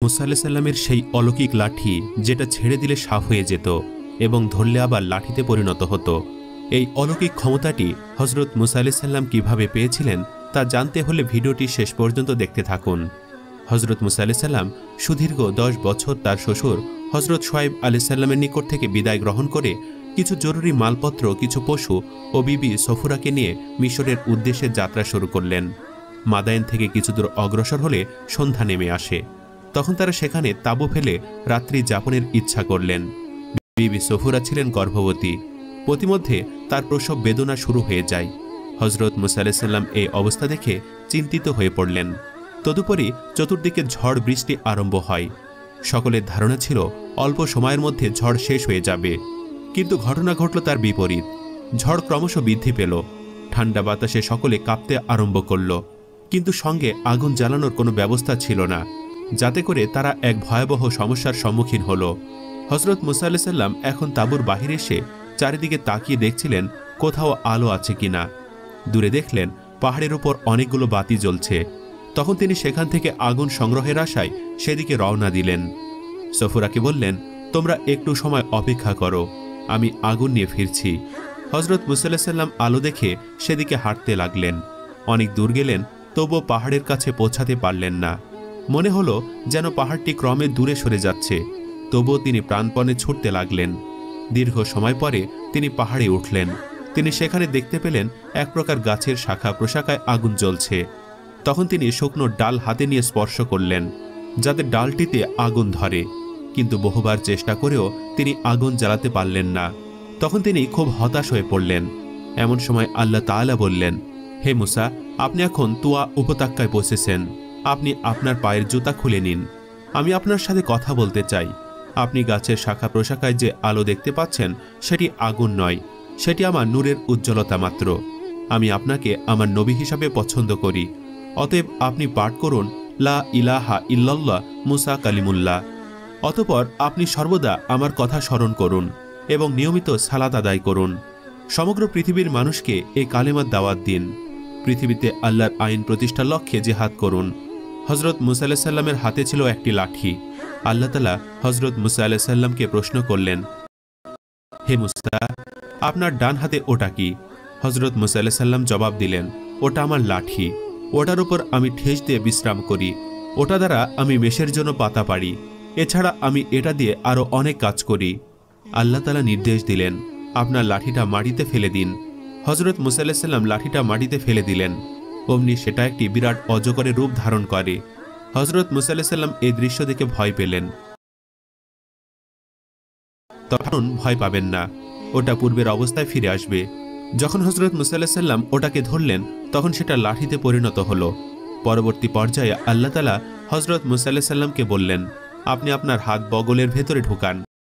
মুসা আলাইহিস সালামের সেই অলৌকিক লাঠি যেটা ছেড়ে দিলে সাফ হয়ে যেত এবং ধরলে আবার লাঠিতে পরিণত হতো। এই অলৌকিক ক্ষমতাটি হযরত মুসা আলাইহিস সালাম কিভাবে পেয়েছিলেন তা জানতে হলে ভিডিওটি শেষ পর্যন্ত দেখতে থাকুন। হযরত মুসা আলাইহিস সালাম সুদীর্ঘ 10 বছর তার শ্বশুর হযরত শুআয়ব আলাইহিস সালামের নিকট থেকে বিদায় গ্রহণ করে কিছু জরুরি মালপত্র, কিছু পশু ও বিবি সফুরাকে নিয়ে মিশরের উদ্দেশ্যে যাত্রা শুরু করলেন। মাদায়েন থেকে কিছু দূর অগ্রসর হলে সন্ধ্যা নেমে আসে। তখন তারা সেখানে তাঁবু ফেলে রাত্রি যাপনের ইচ্ছা করলেন। বিবি সফুরা ছিলেন গর্ভবতী। প্রতিমধ্যে তার প্রসব বেদনা শুরু হয়ে যায়। হযরত মুসা আলাইহিস সালাম এই অবস্থা দেখে চিন্তিত হয়ে পড়লেন। তদুপরি চতুর্দিকে ঝড় বৃষ্টি আরম্ভ হয়। সকলের ধারণা ছিল অল্প সময়ের মধ্যে ঝড় শেষ হয়ে যাবে, কিন্তু ঘটনা ঘটল তার বিপরীত। ঝড় ক্রমশ বৃদ্ধি পেল। ঠান্ডা বাতাসে সকলে কাঁপতে আরম্ভ করল, কিন্তু সঙ্গে আগুন জ্বালানোর কোনো ব্যবস্থা ছিল না, যাতে করে তারা এক ভয়াবহ সমস্যার সম্মুখীন হল। হযরত মুসা আলাইহিস সালাম এখন তাঁবুর বাহিরে এসে চারিদিকে তাকিয়ে দেখছিলেন কোথাও আলো আছে কিনা। দূরে দেখলেন পাহাড়ের উপর অনেকগুলো বাতি জ্বলছে। তখন তিনি সেখান থেকে আগুন সংগ্রহের আশায় সেদিকে রওনা দিলেন। সফুরাকে বললেন, তোমরা একটু সময় অপেক্ষা করো, আমি আগুন নিয়ে ফিরছি। হযরত মুসা আলাইহিস সালাম আলো দেখে সেদিকে হাঁটতে লাগলেন। অনেক দূর গেলেন, তবুও পাহাড়ের কাছে পৌঁছাতে পারলেন না। মনে হলো যেন পাহাড়টি ক্রমে দূরে সরে যাচ্ছে। তবুও তিনি প্রাণপণে ছুটতে লাগলেন। দীর্ঘ সময় পরে তিনি পাহাড়ে উঠলেন। তিনি সেখানে দেখতে পেলেন এক প্রকার গাছের শাখা প্রশাখায় আগুন জ্বলছে। তখন তিনি শুকনো ডাল হাতে নিয়ে স্পর্শ করলেন, যাতে ডালটিতে আগুন ধরে, কিন্তু বহুবার চেষ্টা করেও তিনি আগুন জ্বালাতে পারলেন না। তখন তিনি খুব হতাশ হয়ে পড়লেন। এমন সময় আল্লাহ তাআলা বললেন, হে মুসা, আপনি এখন তুয়া উপত্যকায় পৌঁছেছেন। আপনি আপনার পায়ের জুতা খুলে নিন। আমি আপনার সাথে কথা বলতে চাই। আপনি গাছের শাখা প্রশাখায় যে আলো দেখতে পাচ্ছেন সেটি আগুন নয়, সেটি আমার নূরের উজ্জ্বলতা মাত্র। আমি আপনাকে আমার নবী হিসাবে পছন্দ করি। অতএব আপনি পাঠ করুন, লা ইলাহা ইল্লাল্লাহ মুসা কালিমুল্লাহ। অতঃপর আপনি সর্বদা আমার কথা স্মরণ করুন এবং নিয়মিত সালাত আদায় করুন। সমগ্র পৃথিবীর মানুষকে এই কালেমার দাওয়াত দিন। পৃথিবীতে আল্লাহর আইন প্রতিষ্ঠার লক্ষ্যে জিহাদ করুন। হযরত মুসা আলাইহিস সালামের হাতে ছিল একটি লাঠি। আল্লাহ তাআলা হযরত মুসা আলাইহিস সালামকে প্রশ্ন করলেন, হে মুসা, আপনার ডান হাতে ওটা কি? হযরত মুসা আলাইহিস সালাম জবাব দিলেন, ওটা আমার লাঠি। ওটার উপর আমি ঠেস দিয়ে বিশ্রাম করি। ওটা দ্বারা আমি মেষের জন্য পাতা পাড়ি। এছাড়া আমি এটা দিয়ে আরও অনেক কাজ করি। আল্লাহ তাআলা নির্দেশ দিলেন, আপনার লাঠিটা মাটিতে ফেলে দিন। হযরত মুসা আলাইহিস সালাম লাঠিটা মাটিতে ফেলে দিলেন। অমনি সেটা একটি বিরাট অজগরের রূপ ধারণ করে। হযরত মুসা আলাইহিস সালাম এই দৃশ্য দেখে ভয় পেলেন। তখন ভয় পাবেন না, ওটা পূর্বের অবস্থায় ফিরে আসবে। যখন হযরত মুসা আলাইহিস সালাম ওটাকে ধরলেন, তখন সেটা লাঠিতে পরিণত হলো। পরবর্তী পর্যায়ে আল্লাহ তাআলা হযরত মুসা আলাইহিস সালামকে বললেন, আপনি আপনার হাত বগলের ভেতরে ঢুকান।